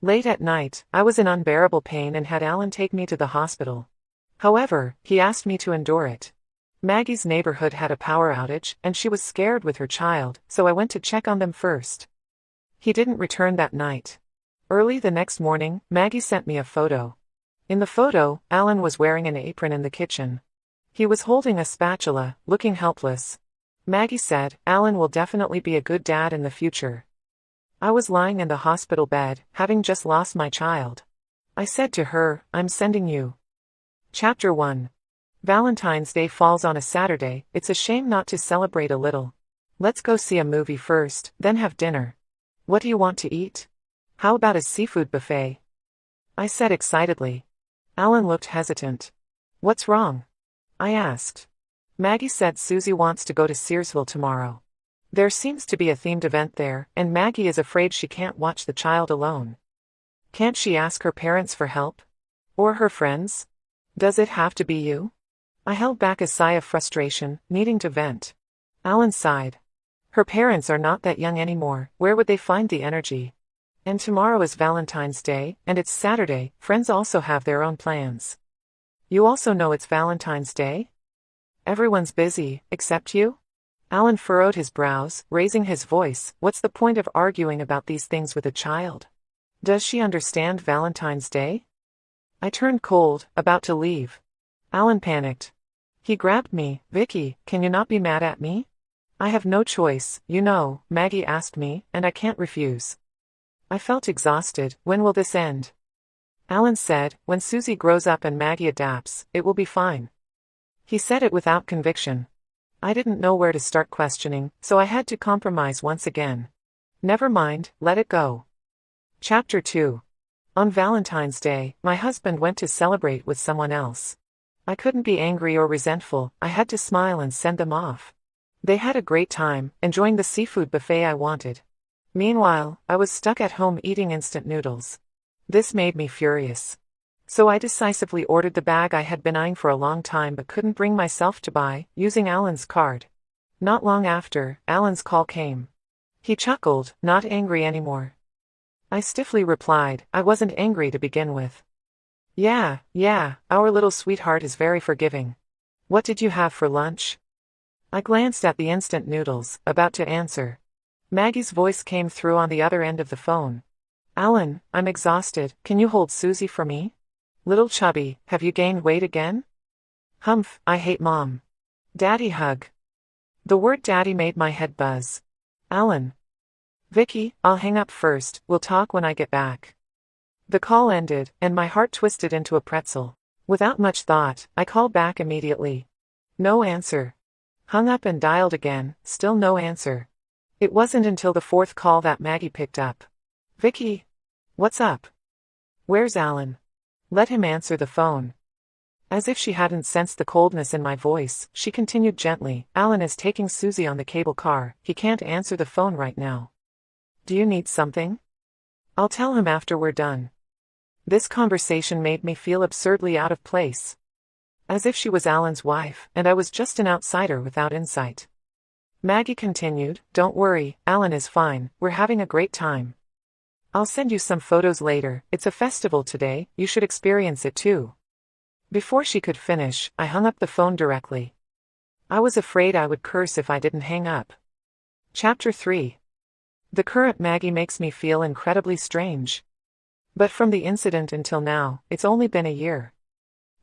Late at night, I was in unbearable pain and had Alan take me to the hospital. However, he asked me to endure it. Maggie's neighborhood had a power outage, and she was scared with her child, so I went to check on them first. He didn't return that night. Early the next morning, Maggie sent me a photo. In the photo, Alan was wearing an apron in the kitchen. He was holding a spatula, looking helpless. Maggie said, "Alan will definitely be a good dad in the future." I was lying in the hospital bed, having just lost my child. I said to her, "I'm sending you." Chapter 1. Valentine's Day falls on a Saturday. It's a shame not to celebrate a little. Let's go see a movie first, then have dinner. What do you want to eat? How about a seafood buffet? I said excitedly. Alan looked hesitant. What's wrong? I asked. Maggie said Susie wants to go to Searsville tomorrow. There seems to be a themed event there, and Maggie is afraid she can't watch the child alone. Can't she ask her parents for help? Or her friends? Does it have to be you? I held back a sigh of frustration, needing to vent. Alan sighed. Her parents are not that young anymore, where would they find the energy? And tomorrow is Valentine's Day, and it's Saturday, friends also have their own plans. You also know it's Valentine's Day? Everyone's busy, except you? Alan furrowed his brows, raising his voice. What's the point of arguing about these things with a child? Does she understand Valentine's Day? I turned cold, about to leave. Alan panicked. He grabbed me. Vicky, can you not be mad at me? I have no choice, you know, Maggie asked me, and I can't refuse. I felt exhausted. When will this end? Alan said, when Susie grows up and Maggie adapts, it will be fine. He said it without conviction. I didn't know where to start questioning, so I had to compromise once again. Never mind, let it go. Chapter 2. On Valentine's Day, my husband went to celebrate with someone else. I couldn't be angry or resentful, I had to smile and send them off. They had a great time, enjoying the seafood buffet I wanted. Meanwhile, I was stuck at home eating instant noodles. This made me furious. So I decisively ordered the bag I had been eyeing for a long time but couldn't bring myself to buy, using Alan's card. Not long after, Alan's call came. He chuckled, not angry anymore. I stiffly replied, I wasn't angry to begin with. Yeah, our little sweetheart is very forgiving. What did you have for lunch? I glanced at the instant noodles, about to answer. Maggie's voice came through on the other end of the phone. Alan, I'm exhausted, can you hold Susie for me? Little chubby, have you gained weight again? Humph, I hate mom. Daddy hug. The word daddy made my head buzz. Alan. Vicky, I'll hang up first, we'll talk when I get back. The call ended, and my heart twisted into a pretzel. Without much thought, I called back immediately. No answer. Hung up and dialed again, still no answer. It wasn't until the fourth call that Maggie picked up. Vicky. What's up? Where's Alan? Let him answer the phone. As if she hadn't sensed the coldness in my voice, she continued gently, Alan is taking Susie on the cable car, he can't answer the phone right now. Do you need something? I'll tell him after we're done. This conversation made me feel absurdly out of place. As if she was Alan's wife, and I was just an outsider without insight. Maggie continued, don't worry, Alan is fine, we're having a great time. I'll send you some photos later, it's a festival today, you should experience it too. Before she could finish, I hung up the phone directly. I was afraid I would curse if I didn't hang up. Chapter 3. The current Maggie makes me feel incredibly strange. But from the incident until now, it's only been a year.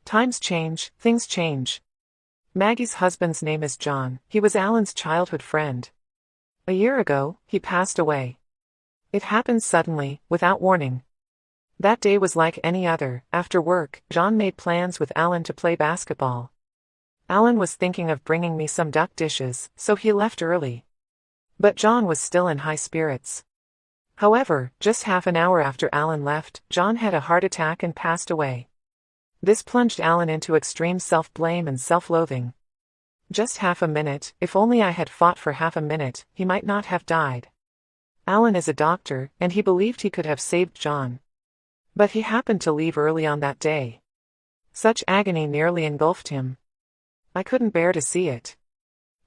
Times change, things change. Maggie's husband's name is John, he was Alan's childhood friend. A year ago, he passed away. It happened suddenly, without warning. That day was like any other. After work, John made plans with Alan to play basketball. Alan was thinking of bringing me some duck dishes, so he left early. But John was still in high spirits. However, just half an hour after Alan left, John had a heart attack and passed away. This plunged Alan into extreme self-blame and self-loathing. Just half a minute, if only I had fought for half a minute, he might not have died. Alan is a doctor, and he believed he could have saved John. But he happened to leave early on that day. Such agony nearly engulfed him. I couldn't bear to see it.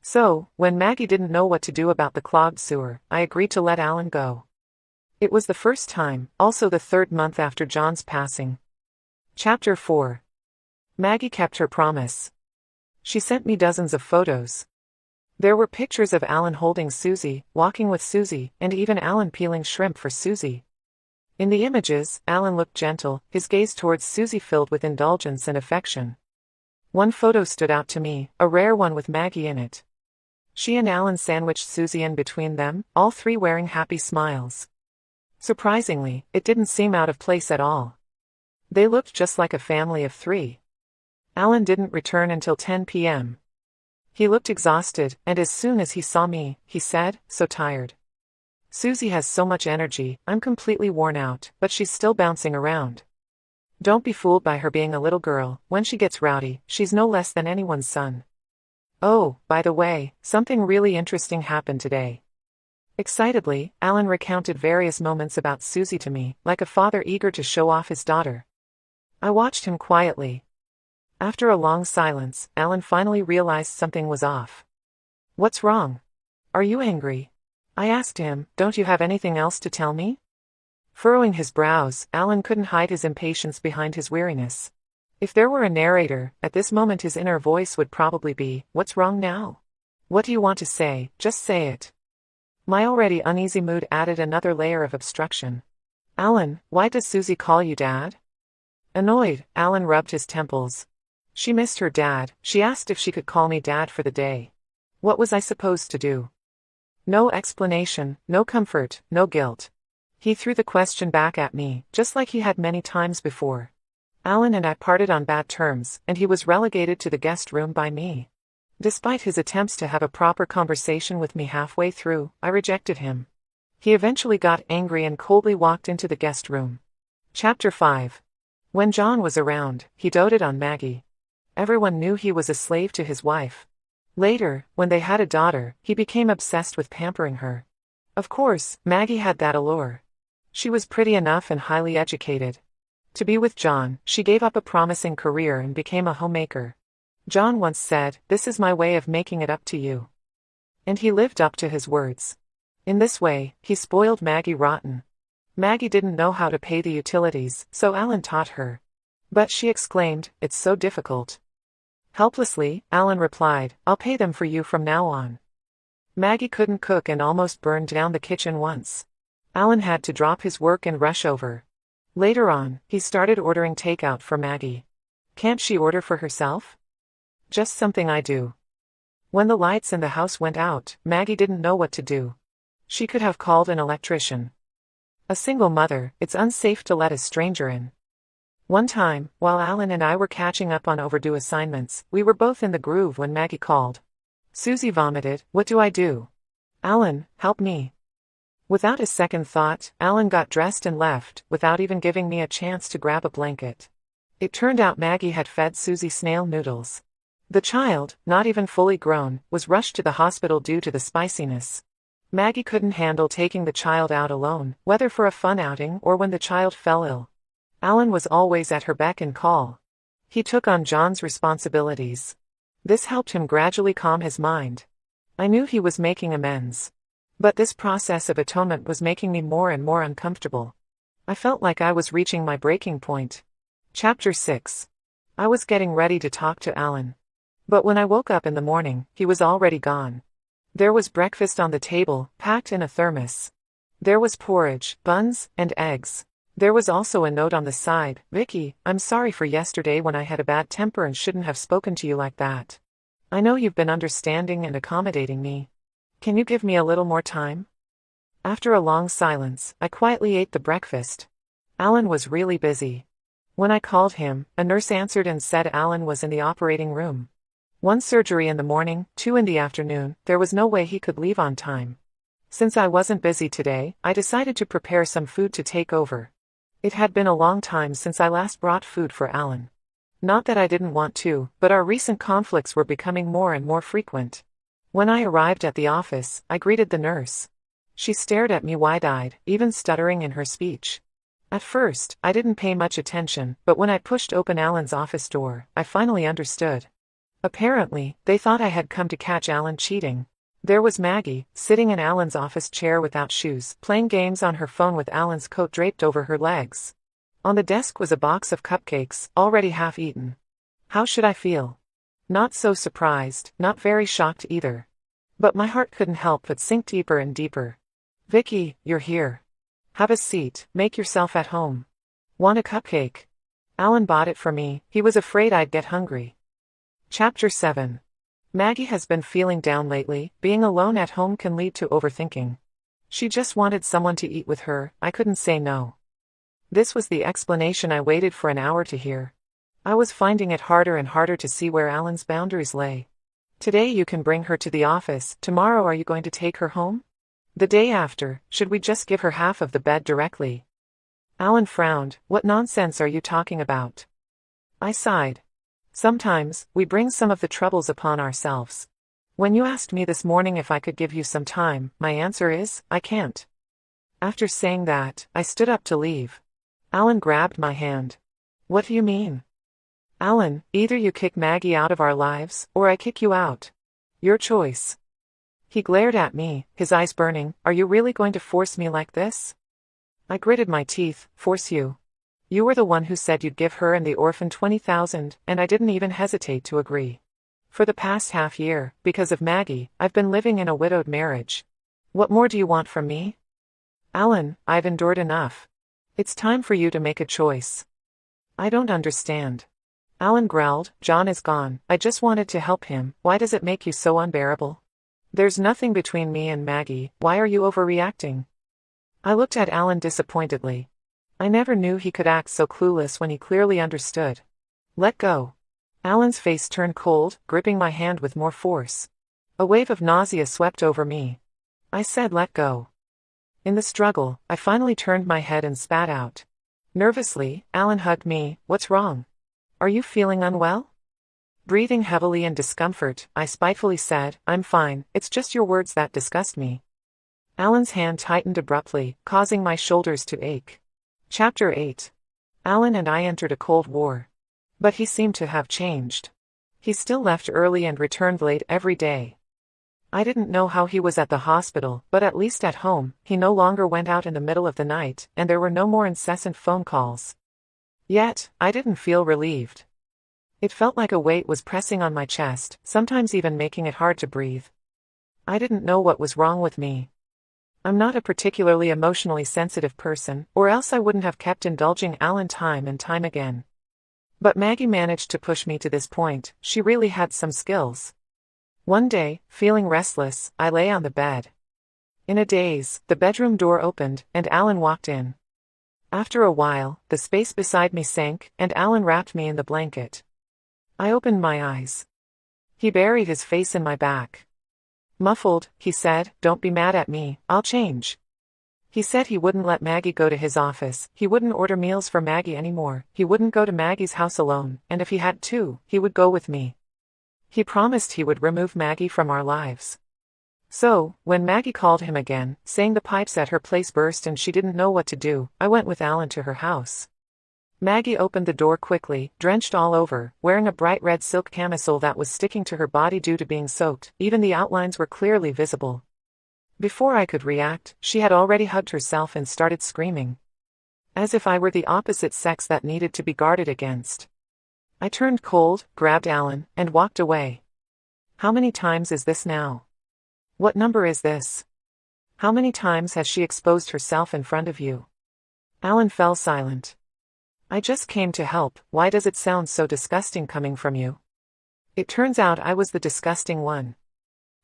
So, when Maggie didn't know what to do about the clogged sewer, I agreed to let Alan go. It was the first time, also the third month after John's passing. Chapter 4. Maggie kept her promise. She sent me dozens of photos. There were pictures of Alan holding Susie, walking with Susie, and even Alan peeling shrimp for Susie. In the images, Alan looked gentle, his gaze towards Susie filled with indulgence and affection. One photo stood out to me, a rare one with Maggie in it. She and Alan sandwiched Susie in between them, all three wearing happy smiles. Surprisingly, it didn't seem out of place at all. They looked just like a family of three. Alan didn't return until 10 p.m. He looked exhausted, and as soon as he saw me, he said, "So tired. Susie has so much energy, I'm completely worn out, but she's still bouncing around. Don't be fooled by her being a little girl, when she gets rowdy, she's no less than anyone's son. Oh, by the way, something really interesting happened today." Excitedly, Alan recounted various moments about Susie to me, like a father eager to show off his daughter. I watched him quietly. After a long silence, Alan finally realized something was off. "What's wrong? Are you angry?" I asked him, "Don't you have anything else to tell me?" Furrowing his brows, Alan couldn't hide his impatience behind his weariness. If there were a narrator, at this moment his inner voice would probably be, "What's wrong now? What do you want to say? Just say it." My already uneasy mood added another layer of obstruction. "Alan, why does Susie call you Dad?" Annoyed, Alan rubbed his temples. She missed her dad, she asked if she could call me Dad for the day. What was I supposed to do? No explanation, no comfort, no guilt. He threw the question back at me, just like he had many times before. Alan and I parted on bad terms, and he was relegated to the guest room by me. Despite his attempts to have a proper conversation with me halfway through, I rejected him. He eventually got angry and coldly walked into the guest room. Chapter 5. When John was around, he doted on Maggie. Everyone knew he was a slave to his wife. Later, when they had a daughter, he became obsessed with pampering her. Of course, Maggie had that allure. She was pretty enough and highly educated. To be with John, she gave up a promising career and became a homemaker. John once said, "This is my way of making it up to you." And he lived up to his words. In this way, he spoiled Maggie rotten. Maggie didn't know how to pay the utilities, so Alan taught her. But she exclaimed, "It's so difficult." Helplessly, Alan replied, "I'll pay them for you from now on." Maggie couldn't cook and almost burned down the kitchen once. Alan had to drop his work and rush over. Later on, he started ordering takeout for Maggie. Can't she order for herself? Just something I do. When the lights in the house went out, Maggie didn't know what to do. She could have called an electrician. A single mother, it's unsafe to let a stranger in. One time, while Alan and I were catching up on overdue assignments, we were both in the groove when Maggie called. Susie vomited, "What do I do? Alan, help me." Without a second thought, Alan got dressed and left, without even giving me a chance to grab a blanket. It turned out Maggie had fed Susie snail noodles. The child, not even fully grown, was rushed to the hospital due to the spiciness. Maggie couldn't handle taking the child out alone, whether for a fun outing or when the child fell ill. Alan was always at her beck and call. He took on John's responsibilities. This helped him gradually calm his mind. I knew he was making amends. But this process of atonement was making me more and more uncomfortable. I felt like I was reaching my breaking point. Chapter 6. I was getting ready to talk to Alan. But when I woke up in the morning, he was already gone. There was breakfast on the table, packed in a thermos. There was porridge, buns, and eggs. There was also a note on the side, "Vicky, I'm sorry for yesterday when I had a bad temper and shouldn't have spoken to you like that. I know you've been understanding and accommodating me. Can you give me a little more time?" After a long silence, I quietly ate the breakfast. Alan was really busy. When I called him, a nurse answered and said Alan was in the operating room. 1 surgery in the morning, 2 in the afternoon, there was no way he could leave on time. Since I wasn't busy today, I decided to prepare some food to take over. It had been a long time since I last brought food for Alan. Not that I didn't want to, but our recent conflicts were becoming more and more frequent. When I arrived at the office, I greeted the nurse. She stared at me wide-eyed, even stuttering in her speech. At first, I didn't pay much attention, but when I pushed open Alan's office door, I finally understood. Apparently, they thought I had come to catch Alan cheating. There was Maggie, sitting in Alan's office chair without shoes, playing games on her phone with Alan's coat draped over her legs. On the desk was a box of cupcakes, already half-eaten. How should I feel? Not so surprised, not very shocked either. But my heart couldn't help but sink deeper and deeper. Vicky, you're here. Have a seat, make yourself at home. Want a cupcake? Alan bought it for me, he was afraid I'd get hungry. Chapter 7. Maggie has been feeling down lately. Being alone at home can lead to overthinking. She just wanted someone to eat with her, I couldn't say no. This was the explanation I waited for an hour to hear. I was finding it harder and harder to see where Alan's boundaries lay. Today you can bring her to the office, tomorrow are you going to take her home? The day after, should we just give her half of the bed directly? Alan frowned. What nonsense are you talking about? I sighed. Sometimes, we bring some of the troubles upon ourselves. When you asked me this morning if I could give you some time, my answer is, I can't. After saying that, I stood up to leave. Alan grabbed my hand. What do you mean? Alan, either you kick Maggie out of our lives, or I kick you out. Your choice. He glared at me, his eyes burning. Are you really going to force me like this? I gritted my teeth. Force you? You were the one who said you'd give her and the orphan 20,000, and I didn't even hesitate to agree. For the past half year, because of Maggie, I've been living in a widowed marriage. What more do you want from me? Alan, I've endured enough. It's time for you to make a choice. I don't understand. Alan growled. John is gone. I just wanted to help him. Why does it make you so unbearable? There's nothing between me and Maggie. Why are you overreacting? I looked at Alan disappointedly. I never knew he could act so clueless when he clearly understood. Let go. Alan's face turned cold, gripping my hand with more force. A wave of nausea swept over me. I said let go. In the struggle, I finally turned my head and spat out. Nervously, Alan hugged me. What's wrong? Are you feeling unwell? Breathing heavily in discomfort, I spitefully said, I'm fine, it's just your words that disgust me. Alan's hand tightened abruptly, causing my shoulders to ache. Chapter 8. Alan and I entered a cold war. But he seemed to have changed. He still left early and returned late every day. I didn't know how he was at the hospital, but at least at home, he no longer went out in the middle of the night, and there were no more incessant phone calls. Yet, I didn't feel relieved. It felt like a weight was pressing on my chest, sometimes even making it hard to breathe. I didn't know what was wrong with me. I'm not a particularly emotionally sensitive person, or else I wouldn't have kept indulging Alan time and time again. But Maggie managed to push me to this point. She really had some skills. One day, feeling restless, I lay on the bed. In a daze, the bedroom door opened, and Alan walked in. After a while, the space beside me sank, and Alan wrapped me in the blanket. I opened my eyes. He buried his face in my back. Muffled, he said, don't be mad at me, I'll change. He said he wouldn't let Maggie go to his office, he wouldn't order meals for Maggie anymore, he wouldn't go to Maggie's house alone, and if he had to, he would go with me. He promised he would remove Maggie from our lives. So, when Maggie called him again, saying the pipes at her place burst and she didn't know what to do, I went with Alan to her house. Maggie opened the door quickly, drenched all over, wearing a bright red silk camisole that was sticking to her body due to being soaked. Even the outlines were clearly visible. Before I could react, she had already hugged herself and started screaming. As if I were the opposite sex that needed to be guarded against. I turned cold, grabbed Alan, and walked away. How many times is this now? What number is this? How many times has she exposed herself in front of you? Alan fell silent. I just came to help. Why does it sound so disgusting coming from you? It turns out I was the disgusting one.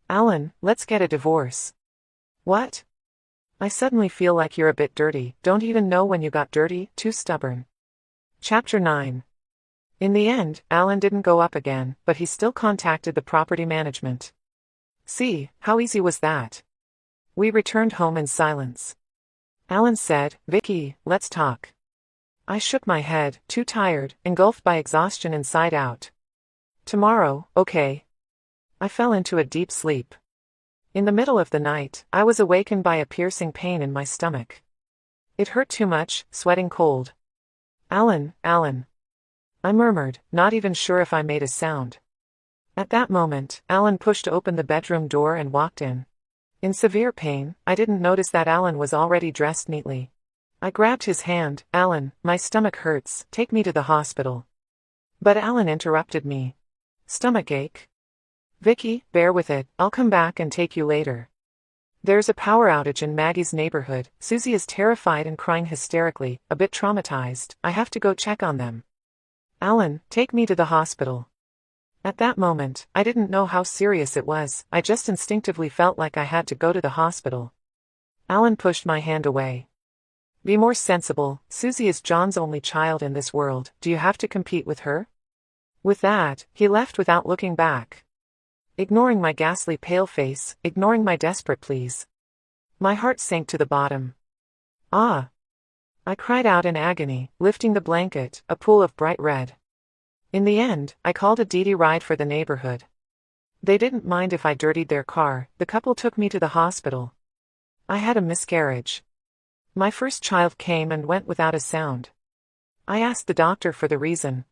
Alan, let's get a divorce. What? I suddenly feel like you're a bit dirty. Don't even know when you got dirty, too stubborn. Chapter 9. In the end, Alan didn't go up again, but he still contacted the property management. See, how easy was that? We returned home in silence. Alan said, Vicky, let's talk. I shook my head, too tired, engulfed by exhaustion inside out. Tomorrow, okay. I fell into a deep sleep. In the middle of the night, I was awakened by a piercing pain in my stomach. It hurt too much, sweating cold. Alan, Alan. I murmured, not even sure if I made a sound. At that moment, Alan pushed open the bedroom door and walked in. In severe pain, I didn't notice that Alan was already dressed neatly. I grabbed his hand. "Alan, my stomach hurts, take me to the hospital." But Alan interrupted me. "Stomach ache? Vicky, bear with it, I'll come back and take you later. There's a power outage in Maggie's neighborhood. Susie is terrified and crying hysterically, a bit traumatized. I have to go check on them. Alan, take me to the hospital." At that moment, I didn't know how serious it was, I just instinctively felt like I had to go to the hospital. Alan pushed my hand away. "Be more sensible, Susie is John's only child in this world, do you have to compete with her?" With that, he left without looking back. Ignoring my ghastly pale face, ignoring my desperate pleas. My heart sank to the bottom. "Ah!" I cried out in agony, lifting the blanket, a pool of bright red. In the end, I called a DD ride for the neighborhood. They didn't mind if I dirtied their car. The couple took me to the hospital. I had a miscarriage. My first child came and went without a sound. I asked the doctor for the reason.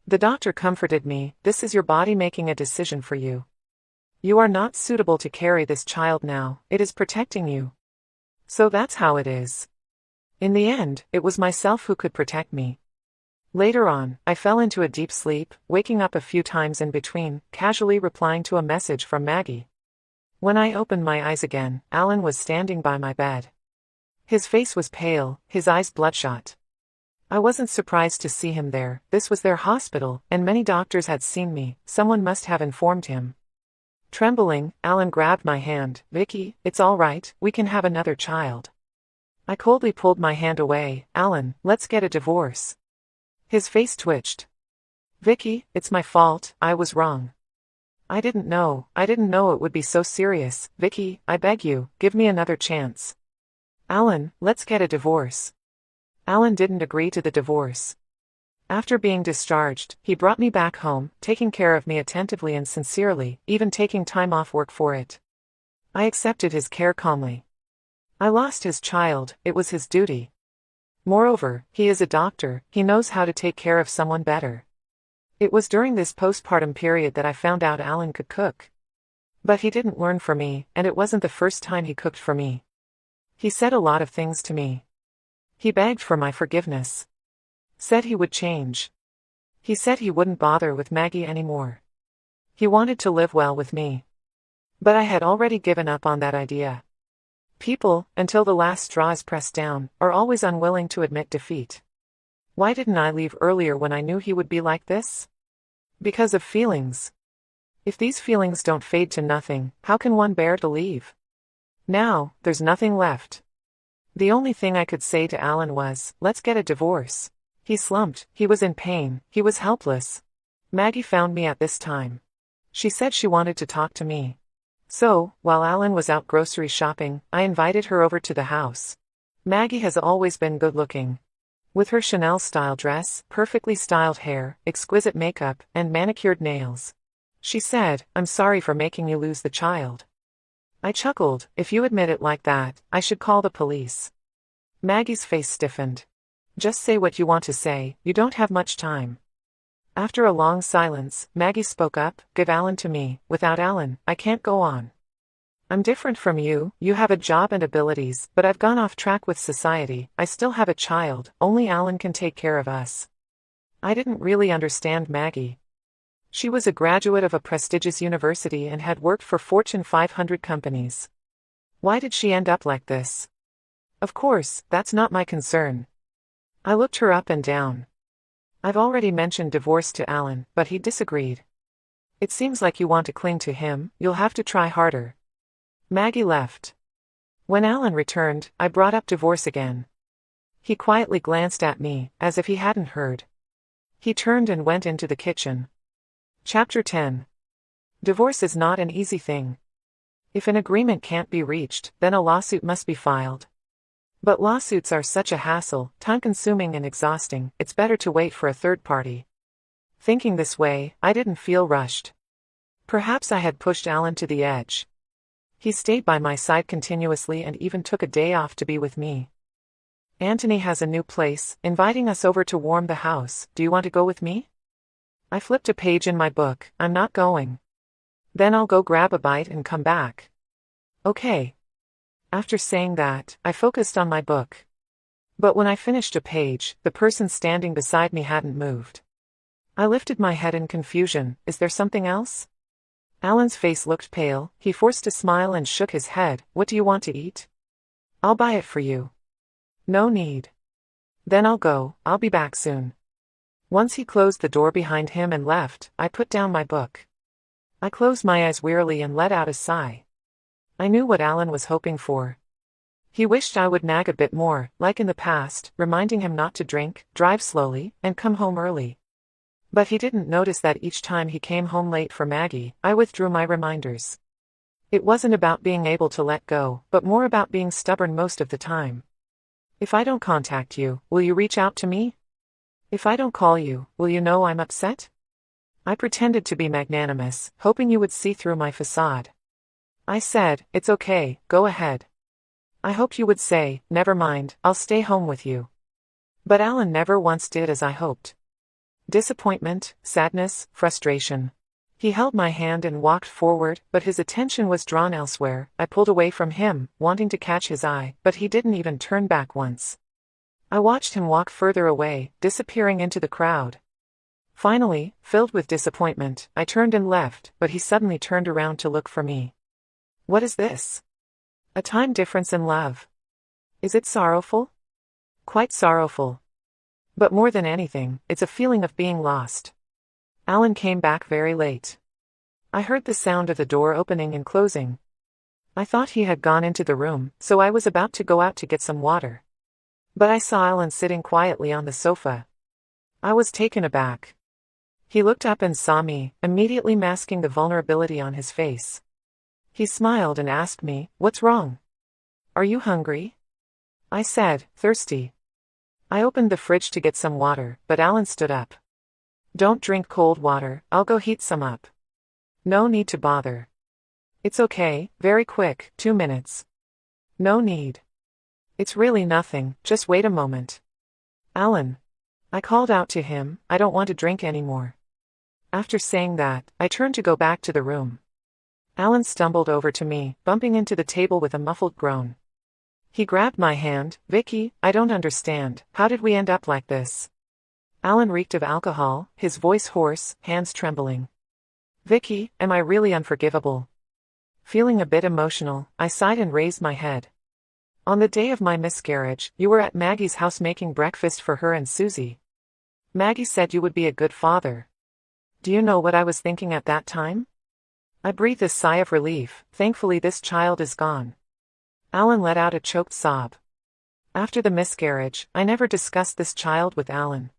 The doctor comforted me. "This is your body making a decision for you. You are not suitable to carry this child now, it is protecting you. So that's how it is." In the end, it was myself who could protect me. Later on, I fell into a deep sleep, waking up a few times in between, casually replying to a message from Maggie. When I opened my eyes again, Alan was standing by my bed. His face was pale, his eyes bloodshot. I wasn't surprised to see him there. This was their hospital, and many doctors had seen me. Someone must have informed him. Trembling, Alan grabbed my hand. "Vicky, it's all right, we can have another child." I coldly pulled my hand away. "Alan, let's get a divorce." His face twitched. "Vicky, it's my fault, I was wrong. I didn't know it would be so serious. Vicky, I beg you, give me another chance. Alan, let's get a divorce." Alan didn't agree to the divorce. After being discharged, he brought me back home, taking care of me attentively and sincerely, even taking time off work for it. I accepted his care calmly. I lost his child, it was his duty. Moreover, he is a doctor, he knows how to take care of someone better. It was during this postpartum period that I found out Alan could cook. But he didn't learn for me, and it wasn't the first time he cooked for me. He said a lot of things to me. He begged for my forgiveness. Said he would change. He said he wouldn't bother with Maggie anymore. He wanted to live well with me. But I had already given up on that idea. People, until the last straw is pressed down, are always unwilling to admit defeat. Why didn't I leave earlier when I knew he would be like this? Because of feelings. If these feelings don't fade to nothing, how can one bear to leave? Now, there's nothing left. The only thing I could say to Alan was, "Let's get a divorce." He slumped, he was in pain, he was helpless. Maggie found me at this time. She said she wanted to talk to me. So, while Alan was out grocery shopping, I invited her over to the house. Maggie has always been good-looking. With her Chanel-style dress, perfectly styled hair, exquisite makeup, and manicured nails. She said, "I'm sorry for making you lose the child." I chuckled. "If you admit it like that, I should call the police." Maggie's face stiffened. "Just say what you want to say, you don't have much time." After a long silence, Maggie spoke up, "Give Alan to me. Without Alan, I can't go on. I'm different from you, you have a job and abilities, but I've gone off track with society, I still have a child, only Alan can take care of us." I didn't really understand Maggie. She was a graduate of a prestigious university and had worked for Fortune 500 companies. Why did she end up like this? Of course, that's not my concern. I looked her up and down. I've already mentioned divorce to Alan, but he disagreed. "It seems like you want to cling to him, you'll have to try harder." Maggie left. When Alan returned, I brought up divorce again. He quietly glanced at me, as if he hadn't heard. He turned and went into the kitchen. Chapter 10. Divorce is not an easy thing. If an agreement can't be reached, then a lawsuit must be filed. But lawsuits are such a hassle, time-consuming and exhausting, it's better to wait for a third party. Thinking this way, I didn't feel rushed. Perhaps I had pushed Alan to the edge. He stayed by my side continuously and even took a day off to be with me. "Anthony has a new place, inviting us over to warm the house, do you want to go with me?" I flipped a page in my book. I'm not going. Then I'll go grab a bite and come back. Okay. After saying that, I focused on my book. But when I finished a page, the person standing beside me hadn't moved. I lifted my head in confusion. Is there something else? Alan's face looked pale. He forced a smile and shook his head. What do you want to eat? I'll buy it for you. No need. Then I'll go. I'll be back soon. Once he closed the door behind him and left, I put down my book. I closed my eyes wearily and let out a sigh. I knew what Alan was hoping for. He wished I would nag a bit more, like in the past, reminding him not to drink, drive slowly, and come home early. But he didn't notice that each time he came home late for Maggie, I withdrew my reminders. It wasn't about being able to let go, but more about being stubborn most of the time. If I don't contact you, will you reach out to me? If I don't call you, will you know I'm upset? I pretended to be magnanimous, hoping you would see through my facade. I said, it's okay, go ahead. I hoped you would say, never mind, I'll stay home with you. But Alan never once did as I hoped. Disappointment, sadness, frustration. He held my hand and walked forward, but his attention was drawn elsewhere. I pulled away from him, wanting to catch his eye, but he didn't even turn back once. I watched him walk further away, disappearing into the crowd. Finally, filled with disappointment, I turned and left, but he suddenly turned around to look for me. What is this? A time difference in love. Is it sorrowful? Quite sorrowful. But more than anything, it's a feeling of being lost. Alan came back very late. I heard the sound of the door opening and closing. I thought he had gone into the room, so I was about to go out to get some water. But I saw Alan sitting quietly on the sofa. I was taken aback. He looked up and saw me, immediately masking the vulnerability on his face. He smiled and asked me, "What's wrong? Are you hungry?" I said, "Thirsty." I opened the fridge to get some water, but Alan stood up. "Don't drink cold water, I'll go heat some up." "No need to bother." "It's okay, very quick, 2 minutes." "No need." "It's really nothing, just wait a moment." "Alan." I called out to him, "I don't want to drink anymore." After saying that, I turned to go back to the room. Alan stumbled over to me, bumping into the table with a muffled groan. He grabbed my hand. "Vicky, I don't understand, how did we end up like this?" Alan reeked of alcohol, his voice hoarse, hands trembling. "Vicky, am I really unforgivable?" Feeling a bit emotional, I sighed and raised my head. "On the day of my miscarriage, you were at Maggie's house making breakfast for her and Susie. Maggie said you would be a good father. Do you know what I was thinking at that time?" I breathed a sigh of relief. Thankfully this child is gone. Alan let out a choked sob. After the miscarriage, I never discussed this child with Alan.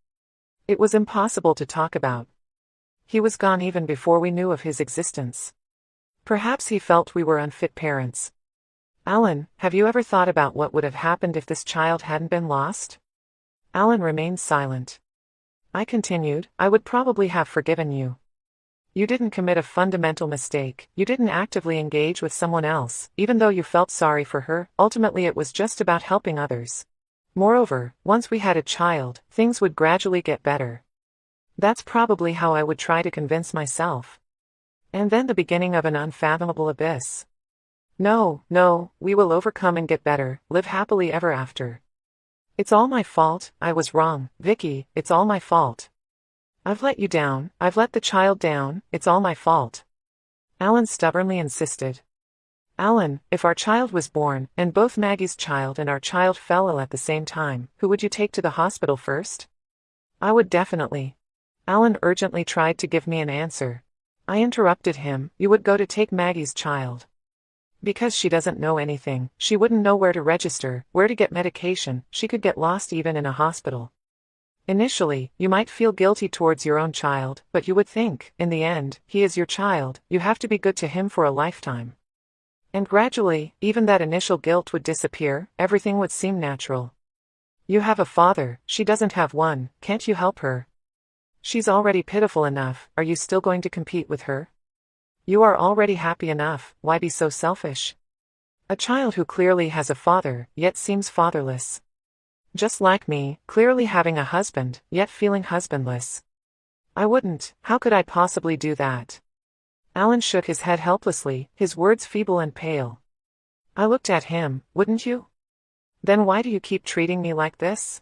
It was impossible to talk about. He was gone even before we knew of his existence. Perhaps he felt we were unfit parents. "Alan, have you ever thought about what would have happened if this child hadn't been lost?" Alan remained silent. I continued, "I would probably have forgiven you. You didn't commit a fundamental mistake, you didn't actively engage with someone else, even though you felt sorry for her. Ultimately it was just about helping others. Moreover, once we had a child, things would gradually get better." That's probably how I would try to convince myself. And then the beginning of an unfathomable abyss. No, we will overcome and get better, live happily ever after. It's all my fault, I was wrong, Vicky, it's all my fault. I've let you down, I've let the child down, it's all my fault. Alan stubbornly insisted. "Alan, if our child was born, and both Maggie's child and our child fell ill at the same time, who would you take to the hospital first?" "I would definitely." Alan urgently tried to give me an answer. I interrupted him, "You would go to take Maggie's child. Because she doesn't know anything, she wouldn't know where to register, where to get medication, she could get lost even in a hospital. Initially, you might feel guilty towards your own child, but you would think, in the end, he is your child, you have to be good to him for a lifetime. And gradually, even that initial guilt would disappear, everything would seem natural. You have a father, she doesn't have one, can't you help her? She's already pitiful enough, are you still going to compete with her? You are already happy enough, why be so selfish? A child who clearly has a father, yet seems fatherless. Just like me, clearly having a husband, yet feeling husbandless. I wouldn't, how could I possibly do that? Alan shook his head helplessly, his words feeble and pale. I looked at him, wouldn't you? Then why do you keep treating me like this?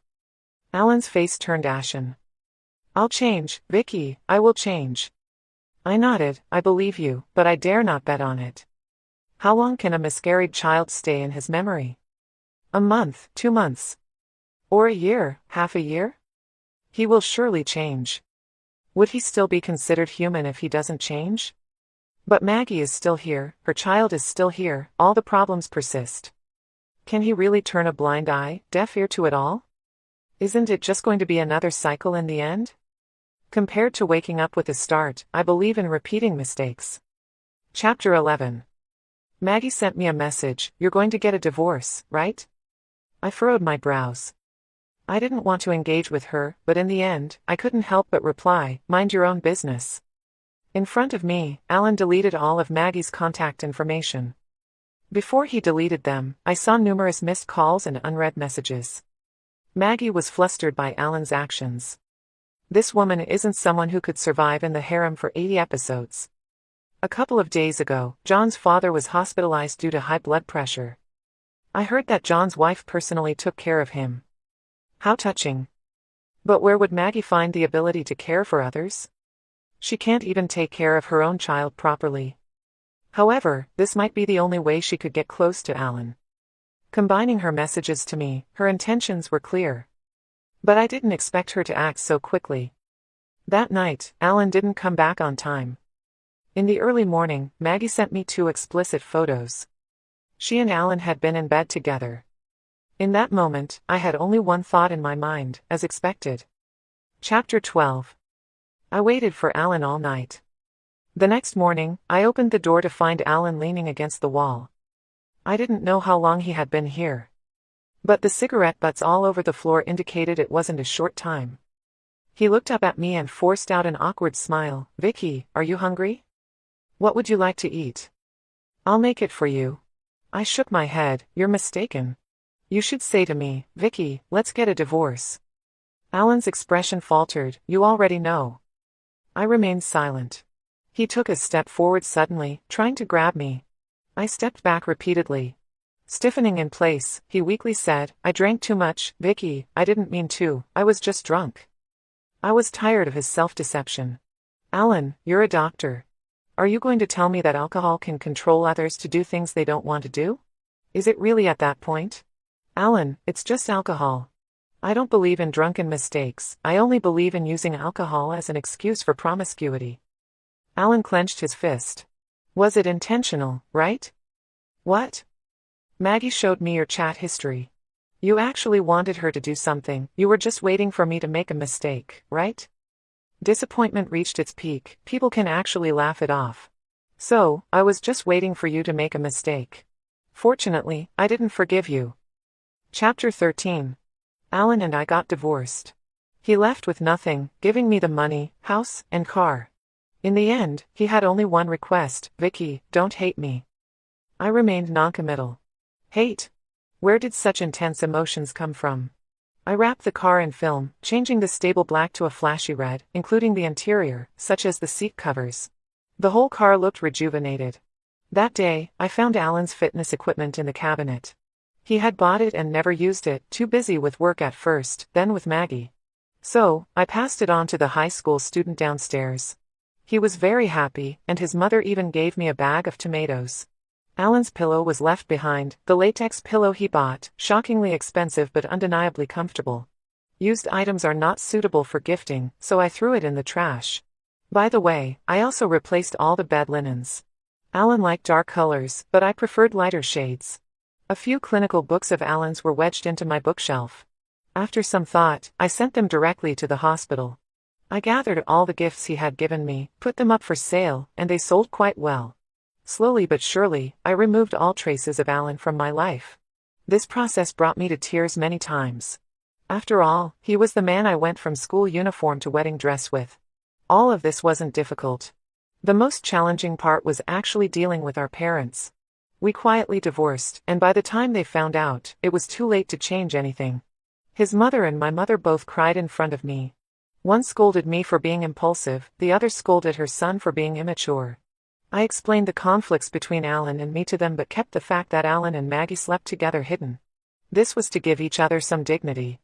Alan's face turned ashen. I'll change, Vicky, I will change. I nodded, I believe you, but I dare not bet on it. How long can a miscarried child stay in his memory? A month, 2 months. Or a year, half a year? He will surely change. Would he still be considered human if he doesn't change? But Maggie is still here, her child is still here, all the problems persist. Can he really turn a blind eye, deaf ear to it all? Isn't it just going to be another cycle in the end? Compared to waking up with a start, I believe in repeating mistakes. Chapter 11. Maggie sent me a message, you're going to get a divorce, right? I furrowed my brows. I didn't want to engage with her, but in the end, I couldn't help but reply, mind your own business. In front of me, Alan deleted all of Maggie's contact information. Before he deleted them, I saw numerous missed calls and unread messages. Maggie was flustered by Alan's actions. This woman isn't someone who could survive in the harem for 80 episodes. A couple of days ago, John's father was hospitalized due to high blood pressure. I heard that John's wife personally took care of him. How touching. But where would Maggie find the ability to care for others? She can't even take care of her own child properly. However, this might be the only way she could get close to Alan. Combining her messages to me, her intentions were clear. But I didn't expect her to act so quickly. That night, Alan didn't come back on time. In the early morning, Maggie sent me 2 explicit photos. She and Alan had been in bed together. In that moment, I had only one thought in my mind, as expected. Chapter 12. I waited for Alan all night. The next morning, I opened the door to find Alan leaning against the wall. I didn't know how long he had been here. But the cigarette butts all over the floor indicated it wasn't a short time. He looked up at me and forced out an awkward smile. Vicky, are you hungry? What would you like to eat? I'll make it for you. I shook my head. You're mistaken. You should say to me, Vicky, let's get a divorce. Alan's expression faltered. You already know. I remained silent. He took a step forward suddenly, trying to grab me. I stepped back repeatedly. Stiffening in place, he weakly said, I drank too much, Vicky, I didn't mean to, I was just drunk. I was tired of his self-deception. Alan, you're a doctor. Are you going to tell me that alcohol can control others to do things they don't want to do? Is it really at that point? Alan, it's just alcohol. I don't believe in drunken mistakes, I only believe in using alcohol as an excuse for promiscuity. Alan clenched his fist. Was it intentional, right? What? Maggie showed me your chat history. You actually wanted her to do something, you were just waiting for me to make a mistake, right? Disappointment reached its peak, people can actually laugh it off. So, I was just waiting for you to make a mistake. Fortunately, I didn't forgive you. Chapter 13. Alan and I got divorced. He left with nothing, giving me the money, house, and car. In the end, he had only one request, Vicky, don't hate me. I remained noncommittal. Hate? Where did such intense emotions come from? I wrapped the car in film, changing the stable black to a flashy red, including the interior, such as the seat covers. The whole car looked rejuvenated. That day, I found Alan's fitness equipment in the cabinet. He had bought it and never used it, too busy with work at first, then with Maggie. So, I passed it on to the high school student downstairs. He was very happy, and his mother even gave me a bag of tomatoes. Alan's pillow was left behind, the latex pillow he bought, shockingly expensive but undeniably comfortable. Used items are not suitable for gifting, so I threw it in the trash. By the way, I also replaced all the bed linens. Alan liked dark colors, but I preferred lighter shades. A few clinical books of Alan's were wedged into my bookshelf. After some thought, I sent them directly to the hospital. I gathered all the gifts he had given me, put them up for sale, and they sold quite well. Slowly but surely, I removed all traces of Alan from my life. This process brought me to tears many times. After all, he was the man I went from school uniform to wedding dress with. All of this wasn't difficult. The most challenging part was actually dealing with our parents. We quietly divorced, and by the time they found out, it was too late to change anything. His mother and my mother both cried in front of me. One scolded me for being impulsive, the other scolded her son for being immature. I explained the conflicts between Alan and me to them but kept the fact that Alan and Maggie slept together hidden. This was to give each other some dignity.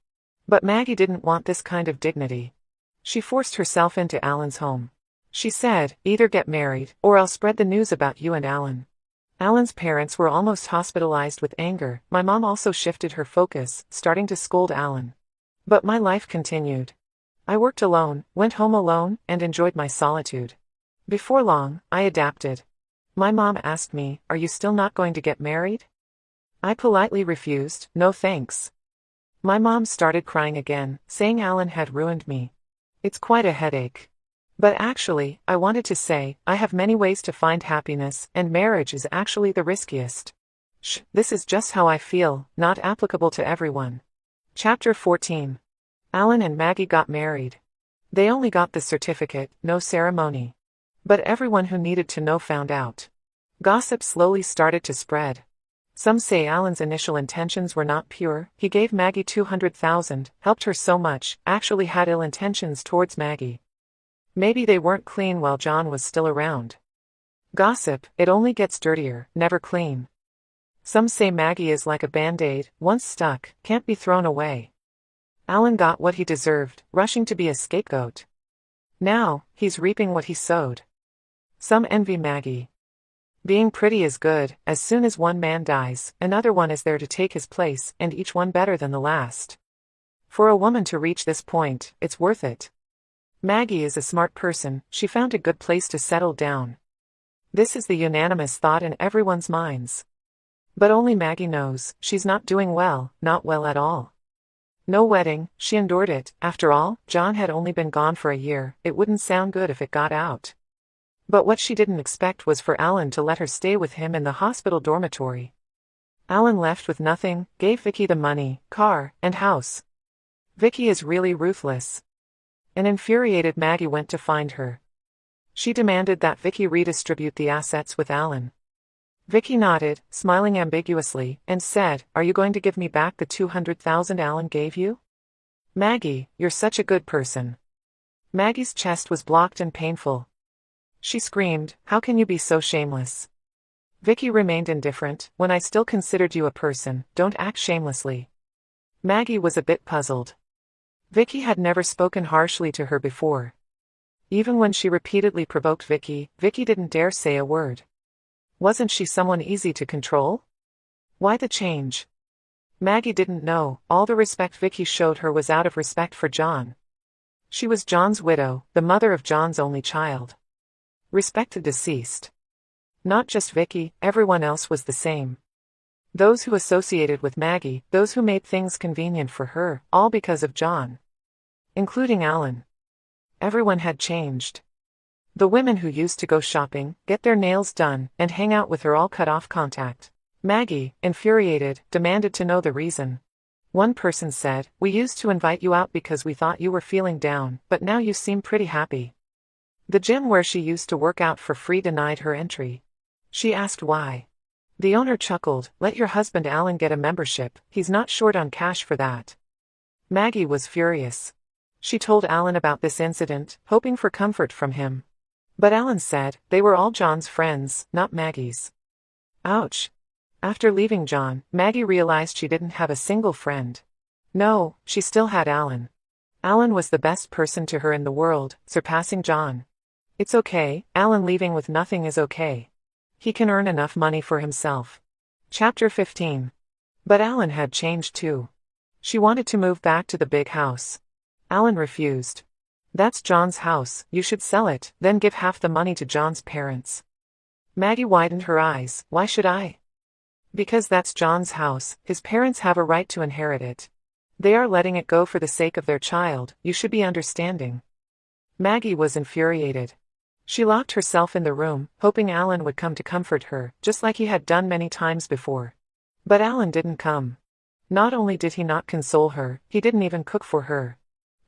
But Maggie didn't want this kind of dignity. She forced herself into Alan's home. She said, either get married, or I'll spread the news about you and Alan. Alan's parents were almost hospitalized with anger. My mom also shifted her focus, starting to scold Alan. But my life continued. I worked alone, went home alone, and enjoyed my solitude. Before long, I adapted. My mom asked me, are you still not going to get married? I politely refused, no thanks. My mom started crying again, saying Alan had ruined me. It's quite a headache. But actually, I wanted to say, I have many ways to find happiness, and marriage is actually the riskiest. This is just how I feel, not applicable to everyone. Chapter 14. Alan and Maggie got married. They only got the certificate, no ceremony. But everyone who needed to know found out. Gossip slowly started to spread. Some say Alan's initial intentions were not pure. He gave Maggie $200,000, helped her so much, actually had ill intentions towards Maggie. Maybe they weren't clean while John was still around. Gossip, it only gets dirtier, never clean. Some say Maggie is like a band-aid, once stuck, can't be thrown away. Alan got what he deserved, rushing to be a scapegoat. Now, he's reaping what he sowed. Some envy Maggie. Being pretty is good, as soon as one man dies, another one is there to take his place, and each one better than the last. For a woman to reach this point, it's worth it. Maggie is a smart person, she found a good place to settle down. This is the unanimous thought in everyone's minds. But only Maggie knows, she's not doing well, not well at all. No wedding, she endured it. After all, John had only been gone for a year, it wouldn't sound good if it got out. But what she didn't expect was for Alan to let her stay with him in the hospital dormitory. Alan left with nothing, gave Vicky the money, car, and house. Vicky is really ruthless. An infuriated Maggie went to find her. She demanded that Vicky redistribute the assets with Alan. Vicky nodded, smiling ambiguously, and said, are you going to give me back the $200,000 Alan gave you? Maggie, you're such a good person. Maggie's chest was blocked and painful. She screamed, how can you be so shameless? Vicky remained indifferent, when I still considered you a person, don't act shamelessly. Maggie was a bit puzzled. Vicky had never spoken harshly to her before. Even when she repeatedly provoked Vicky, Vicky didn't dare say a word. Wasn't she someone easy to control? Why the change? Maggie didn't know, all the respect Vicky showed her was out of respect for John. She was John's widow, the mother of John's only child. Respect the deceased. Not just Vicky, everyone else was the same. Those who associated with Maggie, those who made things convenient for her, all because of John. Including Alan. Everyone had changed. The women who used to go shopping, get their nails done, and hang out with her all cut off contact. Maggie, infuriated, demanded to know the reason. One person said, we used to invite you out because we thought you were feeling down, but now you seem pretty happy. The gym where she used to work out for free denied her entry. She asked why. The owner chuckled, let your husband Alan get a membership, he's not short on cash for that. Maggie was furious. She told Alan about this incident, hoping for comfort from him. But Alan said, they were all John's friends, not Maggie's. Ouch. After leaving John, Maggie realized she didn't have a single friend. No, she still had Alan. Alan was the best person to her in the world, surpassing John. It's okay, Alan leaving with nothing is okay. He can earn enough money for himself. Chapter 15. But Alan had changed too. She wanted to move back to the big house. Alan refused. That's John's house, you should sell it, then give half the money to John's parents. Maggie widened her eyes, why should I? Because that's John's house, his parents have a right to inherit it. They are letting it go for the sake of their child, you should be understanding. Maggie was infuriated. She locked herself in the room, hoping Alan would come to comfort her, just like he had done many times before. But Alan didn't come. Not only did he not console her, he didn't even cook for her.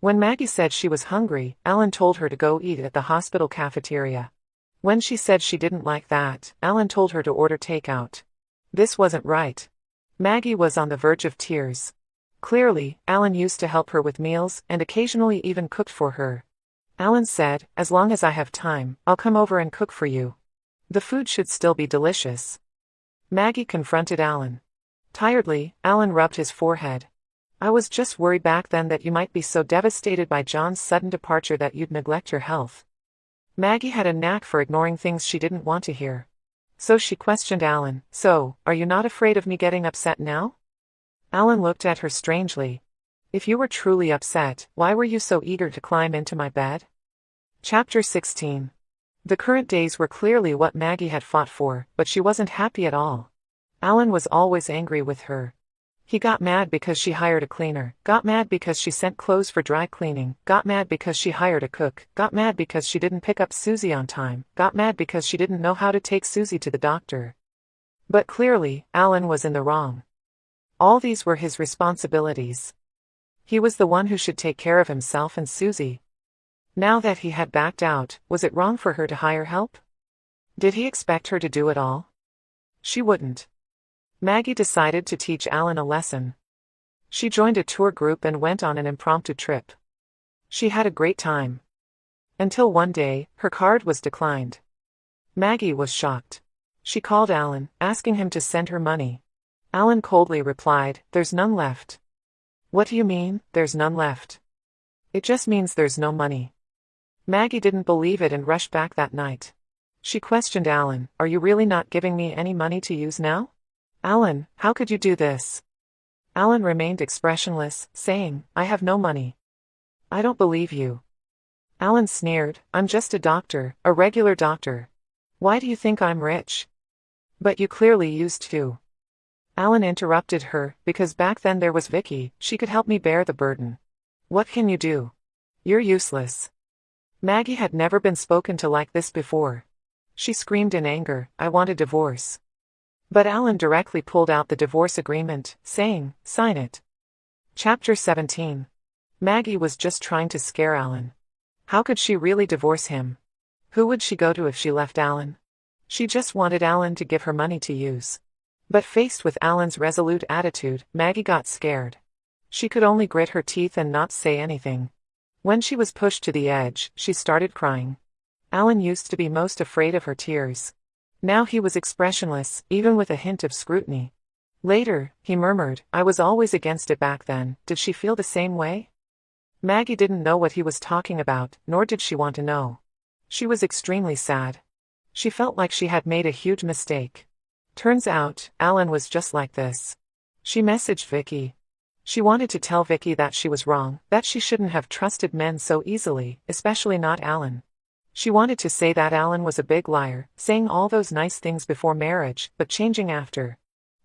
When Maggie said she was hungry, Alan told her to go eat at the hospital cafeteria. When she said she didn't like that, Alan told her to order takeout. This wasn't right. Maggie was on the verge of tears. Clearly, Alan used to help her with meals and occasionally even cooked for her. Alan said, "As long as I have time, I'll come over and cook for you. The food should still be delicious." Maggie confronted Alan. Tiredly, Alan rubbed his forehead. "I was just worried back then that you might be so devastated by John's sudden departure that you'd neglect your health." Maggie had a knack for ignoring things she didn't want to hear. So she questioned Alan, "So, are you not afraid of me getting upset now?" Alan looked at her strangely. "If you were truly upset, why were you so eager to climb into my bed?" Chapter 16. The current days were clearly what Maggie had fought for, but she wasn't happy at all. Alan was always angry with her. He got mad because she hired a cleaner, got mad because she sent clothes for dry cleaning, got mad because she hired a cook, got mad because she didn't pick up Susie on time, got mad because she didn't know how to take Susie to the doctor. But clearly, Alan was in the wrong. All these were his responsibilities. He was the one who should take care of himself and Susie. Now that he had backed out, was it wrong for her to hire help? Did he expect her to do it all? She wouldn't. Maggie decided to teach Alan a lesson. She joined a tour group and went on an impromptu trip. She had a great time. Until one day, her card was declined. Maggie was shocked. She called Alan, asking him to send her money. Alan coldly replied, "There's none left." "What do you mean, there's none left?" "It just means there's no money." Maggie didn't believe it and rushed back that night. She questioned Alan, "Are you really not giving me any money to use now? Alan, how could you do this?" Alan remained expressionless, saying, "I have no money." "I don't believe you." Alan sneered, "I'm just a doctor, a regular doctor. Why do you think I'm rich?" "But you clearly used to." Alan interrupted her, "Because back then there was Vicky, she could help me bear the burden. What can you do? You're useless." Maggie had never been spoken to like this before. She screamed in anger, "I want a divorce." But Alan directly pulled out the divorce agreement, saying, "Sign it." Chapter 17. Maggie was just trying to scare Alan. How could she really divorce him? Who would she go to if she left Alan? She just wanted Alan to give her money to use. But faced with Alan's resolute attitude, Maggie got scared. She could only grit her teeth and not say anything. When she was pushed to the edge, she started crying. Alan used to be most afraid of her tears. Now he was expressionless, even with a hint of scrutiny. Later, he murmured, "I was always against it back then." Did she feel the same way? Maggie didn't know what he was talking about, nor did she want to know. She was extremely sad. She felt like she had made a huge mistake. Turns out, Alan was just like this. She messaged Vicky. She wanted to tell Vicky that she was wrong, that she shouldn't have trusted men so easily, especially not Alan. She wanted to say that Alan was a big liar, saying all those nice things before marriage, but changing after.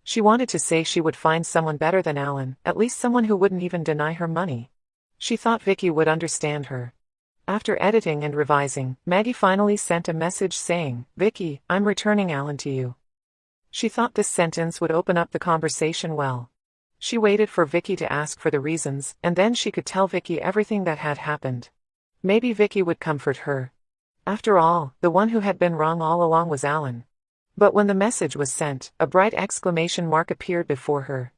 She wanted to say she would find someone better than Alan, at least someone who wouldn't even deny her money. She thought Vicky would understand her. After editing and revising, Maggie finally sent a message saying, "Vicky, I'm returning Alan to you." She thought this sentence would open up the conversation well. She waited for Vicky to ask for the reasons, and then she could tell Vicky everything that had happened. Maybe Vicky would comfort her. After all, the one who had been wrong all along was Alan. But when the message was sent, a bright exclamation mark appeared before her.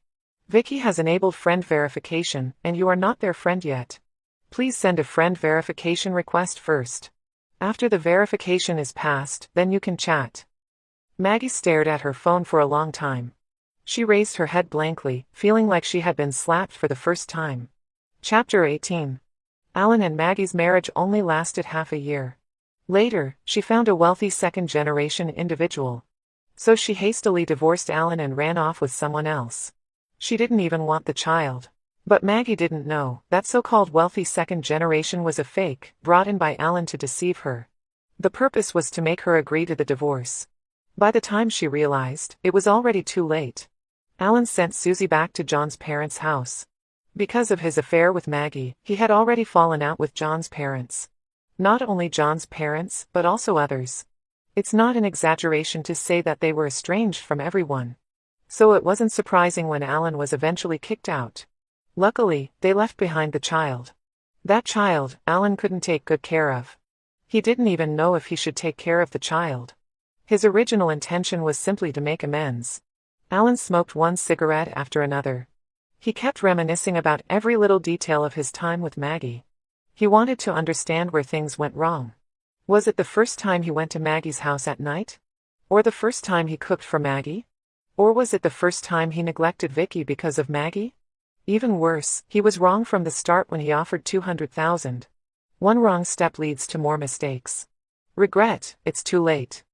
"Vicky has enabled friend verification, and you are not their friend yet. Please send a friend verification request first. After the verification is passed, then you can chat." Maggie stared at her phone for a long time. She raised her head blankly, feeling like she had been slapped for the first time. Chapter 18. Alan and Maggie's marriage only lasted half a year. Later, she found a wealthy second-generation individual. So she hastily divorced Alan and ran off with someone else. She didn't even want the child. But Maggie didn't know that so-called wealthy second generation was a fake, brought in by Alan to deceive her. The purpose was to make her agree to the divorce. By the time she realized, it was already too late. Alan sent Susie back to John's parents' house. Because of his affair with Maggie, he had already fallen out with John's parents. Not only John's parents, but also others. It's not an exaggeration to say that they were estranged from everyone. So it wasn't surprising when Alan was eventually kicked out. Luckily, they left behind the child. That child, Alan couldn't take good care of. He didn't even know if he should take care of the child. His original intention was simply to make amends. Alan smoked one cigarette after another. He kept reminiscing about every little detail of his time with Maggie. He wanted to understand where things went wrong. Was it the first time he went to Maggie's house at night? Or the first time he cooked for Maggie? Or was it the first time he neglected Vicky because of Maggie? Even worse, he was wrong from the start when he offered 200,000. One wrong step leads to more mistakes. Regret, it's too late.